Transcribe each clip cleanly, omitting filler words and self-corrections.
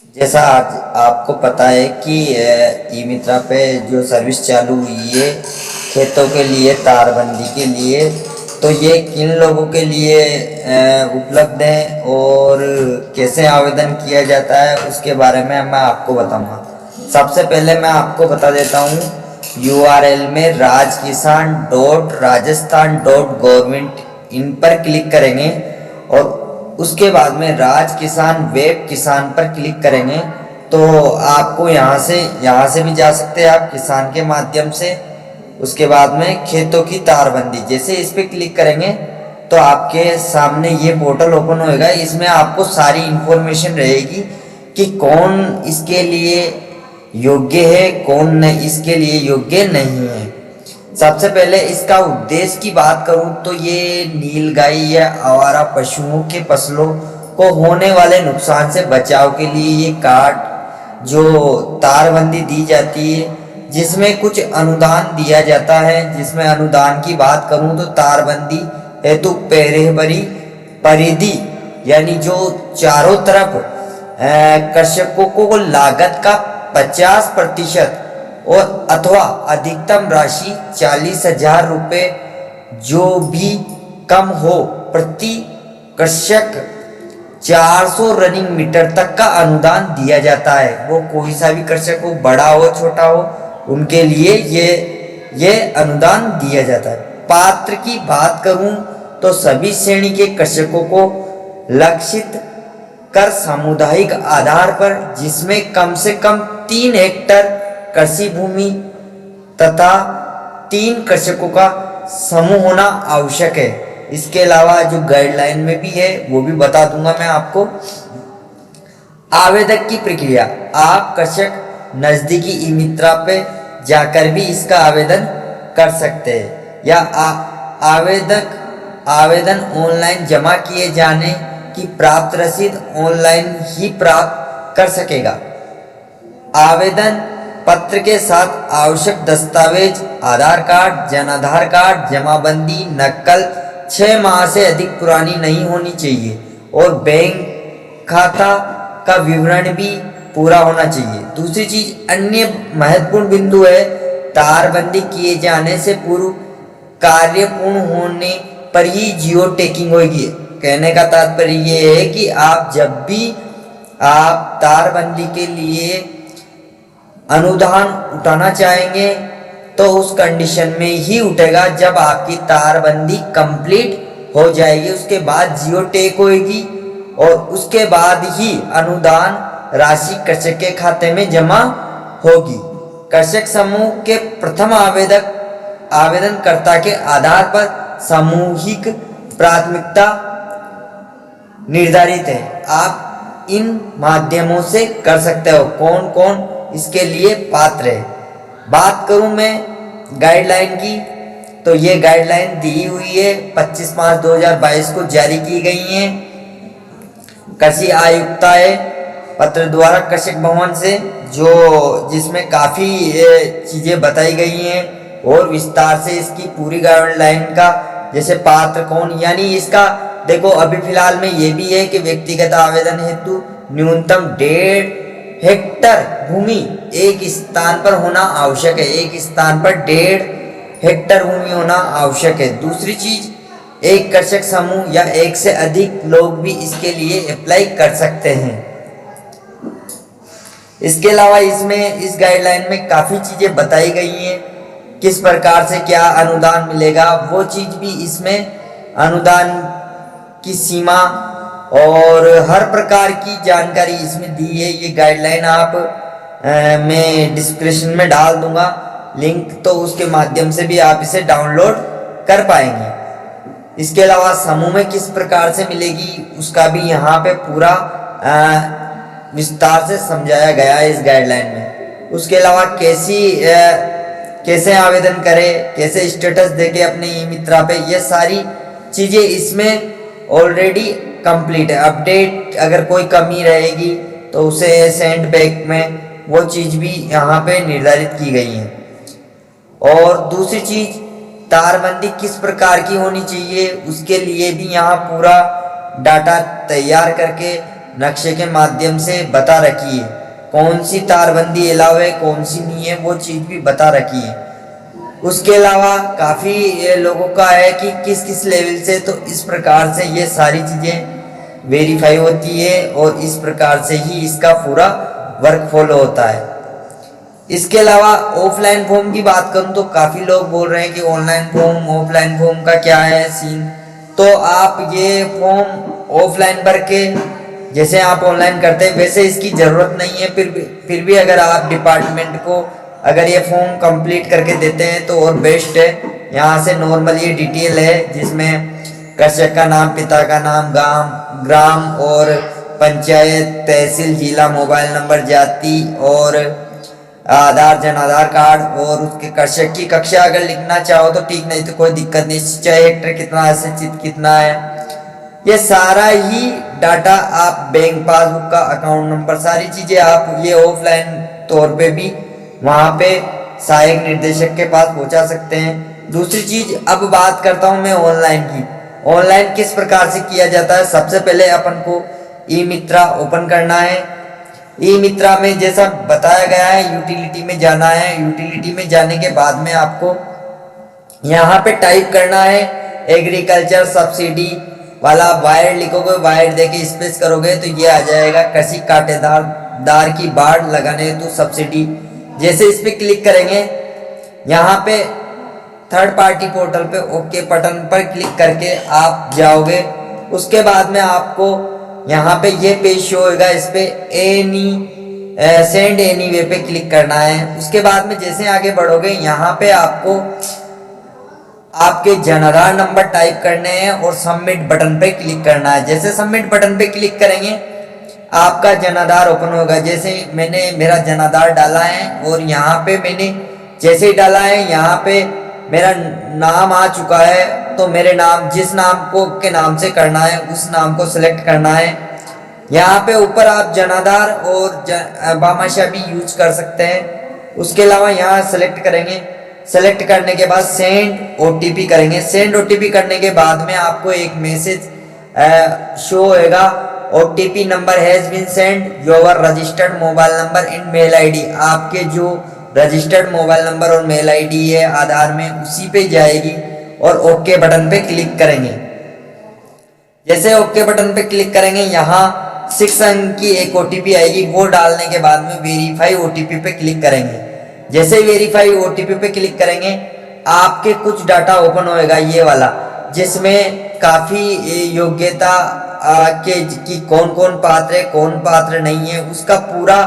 जैसा आज आपको पता है कि ई मित्रा पे जो सर्विस चालू हुई है खेतों के लिए तारबंदी के लिए, तो ये किन लोगों के लिए उपलब्ध है और कैसे आवेदन किया जाता है उसके बारे में मैं आपको बताऊंगा। सबसे पहले मैं आपको बता देता हूँ, यूआरएल में rajkisan.rajasthan.government इन पर क्लिक करेंगे और उसके बाद में राज किसान वेब किसान पर क्लिक करेंगे तो आपको यहाँ से भी जा सकते हैं आप किसान के माध्यम से। उसके बाद में खेतों की तारबंदी, जैसे इस पे क्लिक करेंगे तो आपके सामने ये पोर्टल ओपन होएगा। इसमें आपको सारी इंफॉर्मेशन रहेगी कि कौन इसके लिए योग्य है, कौन इसके लिए योग्य नहीं है। सबसे पहले इसका उद्देश्य की बात करूं तो ये नीलगाई या आवारा पशुओं के फसलों को होने वाले नुकसान से बचाव के लिए ये कार्ड जो तारबंदी दी जाती है, जिसमें कुछ अनुदान दिया जाता है। जिसमें अनुदान की बात करूं तो तारबंदी हेतु पहरेबरी परिधि यानी जो चारों तरफ कृषकों को लागत का 50% और अथवा अधिकतम राशि 40,000 रुपये जो भी कम हो प्रति कृषक 400 रनिंग मीटर तक का अनुदान दिया जाता है। वो कोई सा भी कृषक हो, बड़ा हो छोटा हो, उनके लिए ये अनुदान दिया जाता है। पात्र की बात करूं तो सभी श्रेणी के कृषकों को लक्षित कर सामुदायिक आधार पर, जिसमें कम से कम 3 हेक्टेयर कृषि भूमि तथा 3 कृषकों का समूह होना आवश्यक है। इसके अलावा जो गाइडलाइन में भी है वो भी बता दूंगा मैं आपको। आवेदक की प्रक्रिया, आप कृषक नजदीकी ई मित्रा पे जाकर भी इसका आवेदन कर सकते हैं या आवेदन ऑनलाइन जमा किए जाने की प्राप्त रसीद ऑनलाइन ही प्राप्त कर सकेगा। आवेदन पत्र के साथ आवश्यक दस्तावेज आधार कार्ड, जन आधार कार्ड, जमाबंदी नकल 6 माह से अधिक पुरानी नहीं होनी चाहिए और बैंक खाता का विवरण भी पूरा होना चाहिए। दूसरी चीज, अन्य महत्वपूर्ण बिंदु है, तारबंदी किए जाने से पूर्व कार्य पूर्ण होने पर ही जियो टैगिंग होगी। कहने का तात्पर्य ये है कि आप जब भी आप तारबंदी के लिए अनुदान उठाना चाहेंगे तो उस कंडीशन में ही उठेगा जब आपकी तारबंदी कंप्लीट हो जाएगी। उसके बाद जियो टैग होगी और उसके बाद ही अनुदान राशि कृषक के खाते में जमा होगी। कृषक समूह के प्रथम आवेदनकर्ता के आधार पर सामूहिक प्राथमिकता निर्धारित है। आप इन माध्यमों से कर सकते हो कौन कौन इसके लिए पात्र है। बात करूं मैं गाइडलाइन की तो ये गाइडलाइन दी हुई है 25/5/2022 को जारी की गई है कृषि आयुक्तालय पत्र द्वारा कृषक भवन से, जिसमें काफ़ी चीज़ें बताई गई हैं और विस्तार से इसकी पूरी गाइडलाइन का, जैसे पात्र कौन, यानी इसका देखो अभी फिलहाल में ये भी है कि व्यक्तिगत आवेदन हेतु न्यूनतम 1.5 हेक्टर भूमि एक स्थान पर होना आवश्यक है। एक स्थान पर 1.5 हेक्टर भूमि होना आवश्यक है। दूसरी चीज, एक कृषक समूह या एक से अधिक लोग भी इसके लिए अप्लाई कर सकते हैं। इसके अलावा इसमें इस गाइडलाइन में काफी चीजें बताई गई हैं, किस प्रकार से क्या अनुदान मिलेगा, वो चीज भी इसमें अनुदान की सीमा और हर प्रकार की जानकारी इसमें दी है। ये गाइडलाइन आप मैं डिस्क्रिप्शन में डाल दूंगा लिंक, तो उसके माध्यम से भी आप इसे डाउनलोड कर पाएंगे। इसके अलावा समूह में किस प्रकार से मिलेगी उसका भी यहाँ पे पूरा विस्तार से समझाया गया है इस गाइडलाइन में। उसके अलावा कैसे आवेदन करें, कैसे स्टेटस देके अपने ई मित्रा पे, ये सारी चीज़ें इसमें ऑलरेडी कंप्लीट है। अपडेट अगर कोई कमी रहेगी तो उसे सेंड बैक में वो चीज़ भी यहाँ पे निर्धारित की गई है। और दूसरी चीज़, तारबंदी किस प्रकार की होनी चाहिए उसके लिए भी यहाँ पूरा डाटा तैयार करके नक्शे के माध्यम से बता रखी है। कौन सी तारबंदी अलाउ है, कौन सी नहीं है, वो चीज़ भी बता रखी है। उसके अलावा काफ़ी लोगों का है कि किस किस लेवल से, तो इस प्रकार से ये सारी चीज़ें वेरीफाई होती है और इस प्रकार से ही इसका पूरा वर्क फॉलो होता है। इसके अलावा ऑफलाइन फॉर्म की बात करूं तो काफ़ी लोग बोल रहे हैं कि ऑनलाइन फॉर्म ऑफलाइन फॉर्म का क्या है सीन। तो आप ये फॉर्म ऑफलाइन भर के जैसे आप ऑनलाइन करते हैं वैसे इसकी ज़रूरत नहीं है। फिर भी अगर आप डिपार्टमेंट को अगर ये फॉर्म कंप्लीट करके देते हैं तो और बेस्ट है। यहाँ से नॉर्मल ये डिटेल है जिसमें कृषक का नाम, पिता का नाम, ग्राम और पंचायत, तहसील, जिला, मोबाइल नंबर, जाति और आधार, जन आधार कार्ड और उसके कृषक की कक्षा अगर लिखना चाहो तो ठीक, नहीं तो कोई दिक्कत नहीं। सिंचाई हेक्टर कितना है, सिंचित कितना है, ये सारा ही डाटा आप बैंक पासबुक का अकाउंट नंबर सारी चीज़ें आप ये ऑफलाइन तौर पे भी वहाँ पे सहायक निर्देशक के पास पहुँचा सकते हैं। दूसरी चीज़ अब बात करता हूँ मैं ऑनलाइन की। ऑनलाइन किस प्रकार से किया जाता है। सबसे पहले अपन को ई मित्रा ओपन करना है। ई मित्रा में जैसा बताया गया है यूटिलिटी में जाना है। यूटिलिटी में जाने के बाद में आपको यहाँ पे टाइप करना है एग्रीकल्चर सब्सिडी वाला वायर लिखोगे, वायर देके स्पेस करोगे तो ये आ जाएगा कृषि कांटेदार की बाड़ लगाने हेतु सब्सिडी। जैसे इस पे क्लिक करेंगे यहाँ पे थर्ड पार्टी पोर्टल पे ओके बटन पर क्लिक करके आप जाओगे। उसके बाद में आपको यहाँ पे ये पेज शो होगा, इस पे सेंड एनीवे पे क्लिक करना है। उसके बाद में जैसे आगे बढ़ोगे यहाँ पे आपको आपके जन आधार नंबर टाइप करने हैं और सबमिट बटन पे क्लिक करना है। जैसे सबमिट बटन पे क्लिक करेंगे आपका जन आधार ओपन होगा। जैसे मैंने मेरा जन आधार डाला है और यहाँ पे मैंने जैसे ही डाला है यहाँ पे मेरा नाम आ चुका है, तो मेरे नाम जिस नाम को के नाम से करना है उस नाम को सिलेक्ट करना है। यहाँ पे ऊपर आप जन आधार और भामाशाह भी यूज कर सकते हैं। उसके अलावा यहाँ सेलेक्ट करेंगे। सेलेक्ट करने के बाद सेंड ओटीपी करेंगे। सेंड ओटीपी करने के बाद में आपको एक मैसेज शो होएगा, OTP number has been send your registered mobile number in mail ID. आपके जो रजिस्टर्ड मोबाइल नंबर और मेल आईडी है आधार में उसी पे जाएगी और ओके बटन पे क्लिक करेंगे। जैसे ओके बटन पे क्लिक करेंगे यहाँ 6 अंक की एक ओटीपी आएगी, वो डालने के बाद में वेरीफाई ओटीपी पे क्लिक करेंगे। जैसे वेरीफाई ओटीपी पे क्लिक करेंगे आपके कुछ डाटा ओपन होएगा ये वाला, जिसमें काफ़ी योग्यता कि कौन कौन पात्र है कौन पात्र नहीं है उसका पूरा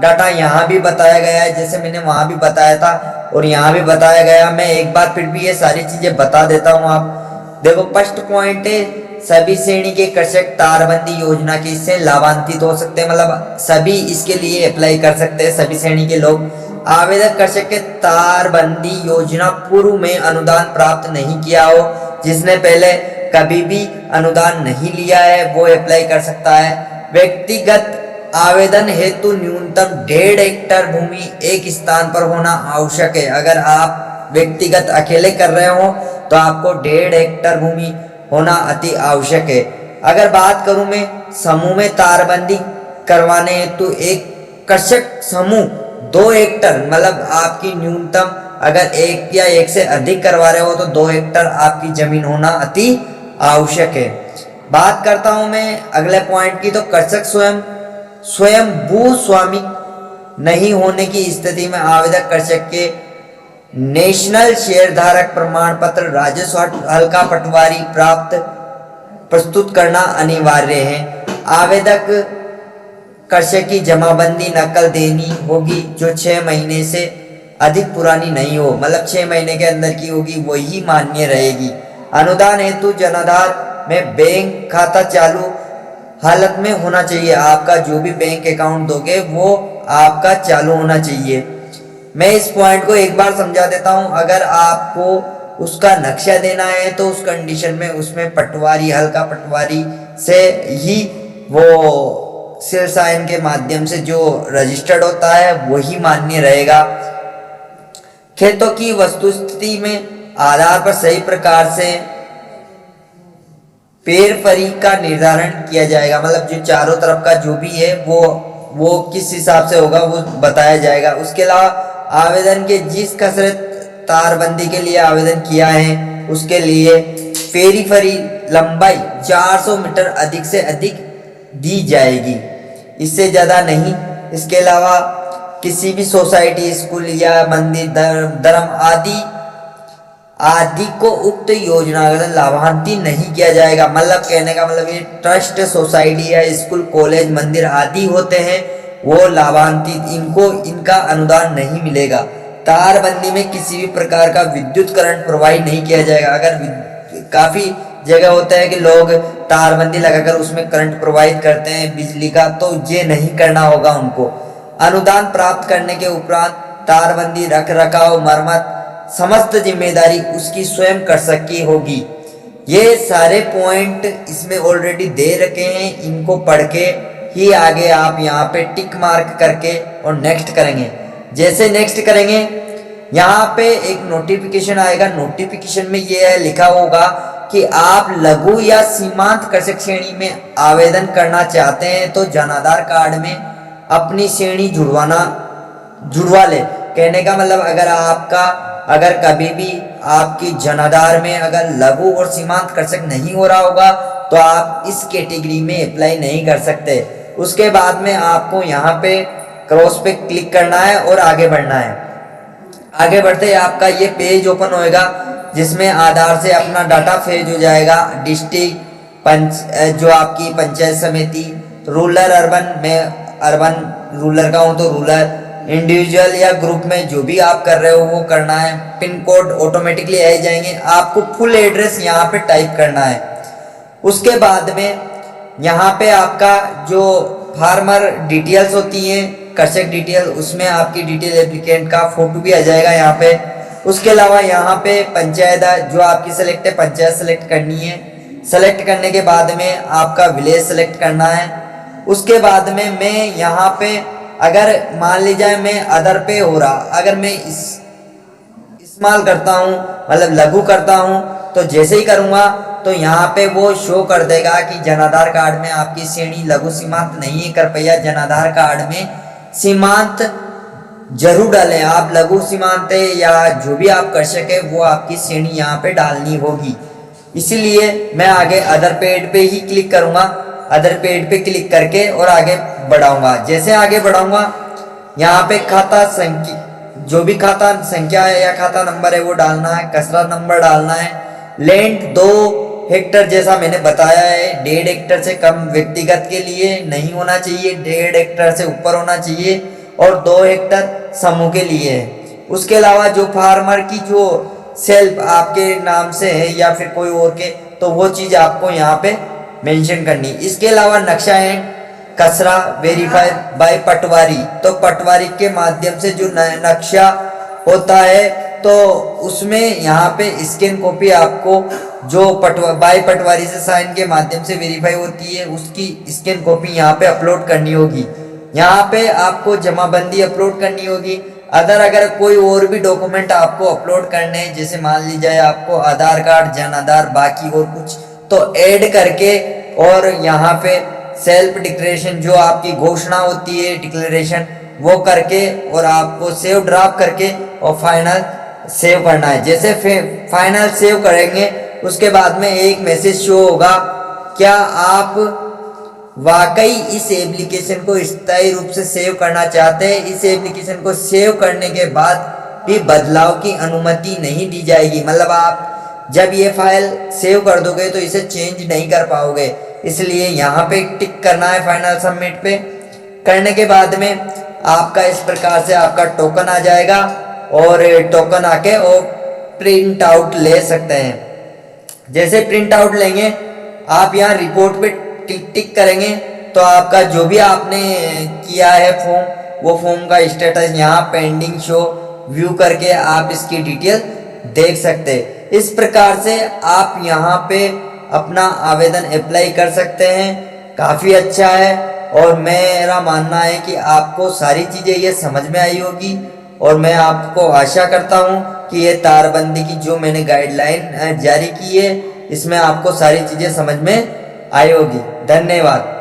डाटा यहाँ भी बताया गया है। जैसे मैंने वहाँ भी बताया था और यहाँ भी बताया गया। मैं एक बार फिर भी ये सारी चीज़ें बता देता हूँ। आप देखो फर्स्ट पॉइंट है सभी श्रेणी के कृषक तारबंदी योजना के इससे लाभान्वित हो सकते हैं, मतलब सभी इसके लिए अप्लाई कर सकते हैं। सभी श्रेणी के लोग आवेदक कृषक के तारबंदी योजना पूर्व में अनुदान प्राप्त नहीं किया हो, जिसने पहले कभी भी अनुदान नहीं लिया है वो अप्लाई कर सकता है। व्यक्तिगत आवेदन हेतु न्यूनतम 1.5 हेक्टेयर भूमि एक स्थान पर होना आवश्यक है। अगर आप व्यक्तिगत अकेले कर रहे हो तो आपको 1.5 हेक्टेयर भूमि होना अति आवश्यक है। अगर बात करूं मैं समूह में तारबंदी करवाने हेतु एक कृषक समूह 2 हेक्टेयर, मतलब आपकी न्यूनतम अगर एक या एक से अधिक करवा रहे हो तो 2 हेक्टेयर आपकी जमीन होना अति आवश्यक है। बात करता हूं मैं अगले पॉइंट की, तो कृषक स्वयं भूस्वामी नहीं होने की स्थिति में आवेदक कृषक के नेशनल शेयरधारक प्रमाण पत्र, राजस्व हल्का पटवारी प्राप्त प्रस्तुत करना अनिवार्य है। आवेदक कृषक की जमाबंदी नकल देनी होगी जो 6 महीने से अधिक पुरानी नहीं हो, मतलब 6 महीने के अंदर की होगी वही मान्य रहेगी। अनुदान हेतु जनाधार में बैंक खाता चालू हालत में होना चाहिए। आपका जो भी बैंक अकाउंट दोगे वो आपका चालू होना चाहिए। मैं इस पॉइंट को एक बार समझा देता हूं। अगर आपको उसका नक्शा देना है तो उस कंडीशन में उसमें पटवारी, हल्का पटवारी से ही वो सिर साइन के माध्यम से जो रजिस्टर्ड होता है वही मान्य रहेगा। खेतों की वस्तुस्थिति में आधार पर सही प्रकार से पेरफरी का निर्धारण किया जाएगा, मतलब जो चारों तरफ का जो भी है वो किस हिसाब से होगा वो बताया जाएगा। उसके अलावा आवेदन के जिस कसरत तारबंदी के लिए आवेदन किया है उसके लिए पेरीफरी लंबाई 400 मीटर अधिक से अधिक दी जाएगी, इससे ज़्यादा नहीं। इसके अलावा किसी भी सोसाइटी, स्कूल या मंदिर, धर्म आदि को उक्त योजना का लाभान्वित नहीं किया जाएगा। मतलब कहने का मतलब ये ट्रस्ट, सोसाइटी या स्कूल, कॉलेज, मंदिर आदि होते हैं वो लाभान्वित, इनको इनका अनुदान नहीं मिलेगा। तारबंदी में किसी भी प्रकार का विद्युत करंट प्रोवाइड नहीं किया जाएगा। अगर काफी जगह होता है कि लोग तारबंदी लगाकर उसमें करंट प्रोवाइड करते हैं बिजली का, तो ये नहीं करना होगा उनको। अनुदान प्राप्त करने के उपरांत तारबंदी, रख रखाव, मरम्मत समस्त जिम्मेदारी उसकी स्वयं कर सकी होगी। ये सारे पॉइंट इसमें ऑलरेडी दे रखे हैं, इनको पढ़ के ही आगे आप यहाँ पे टिक मार्क करके और नेक्स्ट करेंगे। जैसे नेक्स्ट करेंगे यहाँ पे एक नोटिफिकेशन आएगा। नोटिफिकेशन में ये लिखा होगा कि आप लघु या सीमांत कृषक श्रेणी में आवेदन करना चाहते हैं तो जनाधार कार्ड में अपनी श्रेणी जुड़वा ले। कहने का मतलब अगर कभी भी आपकी जनाधार में अगर लघु और सीमांत कृषक नहीं हो रहा होगा तो आप इस कैटेगरी में अप्लाई नहीं कर सकते। उसके बाद में आपको यहाँ पे क्रॉस पे क्लिक करना है और आगे बढ़ना है। आगे बढ़ते आपका ये पेज ओपन होएगा जिसमें आधार से अपना डाटा फेज हो जाएगा। डिस्ट्रिक्ट, जो आपकी पंचायत समिति, रूरल, अर्बन, में अर्बन रूरल का हूँ तो रूरल, इंडिविजुअल या ग्रुप में जो भी आप कर रहे हो वो करना है। पिन कोड ऑटोमेटिकली आ जाएंगे। आपको फुल एड्रेस यहाँ पे टाइप करना है। उसके बाद में यहाँ पे आपका जो फार्मर डिटेल्स होती हैं, कृषक डिटेल, उसमें आपकी डिटेल एप्लीकेंट का फोटो भी आ जाएगा यहाँ पे। उसके अलावा यहाँ पे पंचायत जो आपकी सेलेक्ट है, पंचायत सेलेक्ट करनी है। सेलेक्ट करने के बाद में आपका विलेज सेलेक्ट करना है। उसके बाद में मैं यहाँ पे अगर मान लीजिए मैं अदर पे हो रहा, अगर मैं इस्तेमाल करता हूँ मतलब लघु करता हूँ तो जैसे ही करूँगा तो यहाँ पे वो शो कर देगा कि जनाधार कार्ड में आपकी श्रेणी लघु सीमांत नहीं है, कृपया जनाधार कार्ड में सीमांत जरूर डालें। आप लघु सीमांत या जो भी आप कर सके वो आपकी श्रेणी यहाँ पे डालनी होगी। इसीलिए मैं आगे अदर पेड पे ही क्लिक करूँगा। अदर पेड पे क्लिक करके और आगे बढ़ाऊंगा। जैसे आगे बढ़ाऊंगा यहाँ पे खाता संख्या, जो भी खाता संख्या है या खाता नंबर है वो डालना है, कसरा नंबर डालना है। लैंड 2 हेक्टर जैसा मैंने बताया है, 1.5 हेक्टर से कम व्यक्तिगत के लिए नहीं होना चाहिए, 1.5 हेक्टर से ऊपर होना चाहिए और 2 हेक्टर समूह के लिए है। उसके अलावा जो फार्मर की जो सेल्फ आपके नाम से है या फिर कोई और के, तो वो चीज़ आपको यहाँ पे मेंशन करनी। इसके अलावा नक्शा एंड कसरा वेरीफाई बाय पटवारी, तो पटवारी के माध्यम से जो नक्शा होता है तो उसमें यहाँ पे स्कैन कॉपी आपको जो बाय पटवारी से साइन के माध्यम से वेरीफाई होती है उसकी स्कैन कॉपी यहाँ पे अपलोड करनी होगी। यहाँ पे आपको जमाबंदी अपलोड करनी होगी। अगर कोई और भी डॉक्यूमेंट आपको अपलोड करने हैं, जैसे मान लीजिए आपको आधार कार्ड, जनाधार, बाकी और कुछ, तो ऐड करके और यहाँ पे सेल्फ डिक्लेरेशन जो आपकी घोषणा होती है, डिक्लेरेशन, वो करके और आपको सेव ड्राफ्ट करके और फाइनल सेव करना है। जैसे फाइनल सेव करेंगे उसके बाद में एक मैसेज शो होगा, क्या आप वाकई इस एप्लीकेशन को स्थायी रूप से सेव करना चाहते हैं। इस एप्लीकेशन को सेव करने के बाद भी बदलाव की अनुमति नहीं दी जाएगी। मतलब आप जब ये फाइल सेव कर दोगे तो इसे चेंज नहीं कर पाओगे, इसलिए यहाँ पे टिक करना है फाइनल सबमिट पे। करने के बाद में आपका इस प्रकार से आपका टोकन आ जाएगा और टोकन आके और प्रिंट आउट ले सकते हैं। जैसे प्रिंट आउट लेंगे आप यहाँ रिपोर्ट पे टिक करेंगे तो आपका जो भी आपने किया है फॉर्म, वो फॉर्म का स्टेटस यहाँ पेंडिंग शो व्यू करके आप इसकी डिटेल देख सकते हैं। इस प्रकार से आप यहाँ पे अपना आवेदन अप्लाई कर सकते हैं। काफ़ी अच्छा है और मेरा मानना है कि आपको सारी चीज़ें ये समझ में आई होगी और मैं आपको आशा करता हूँ कि ये तारबंदी की जो मैंने गाइडलाइन जारी की है इसमें आपको सारी चीज़ें समझ में आई होगी। धन्यवाद।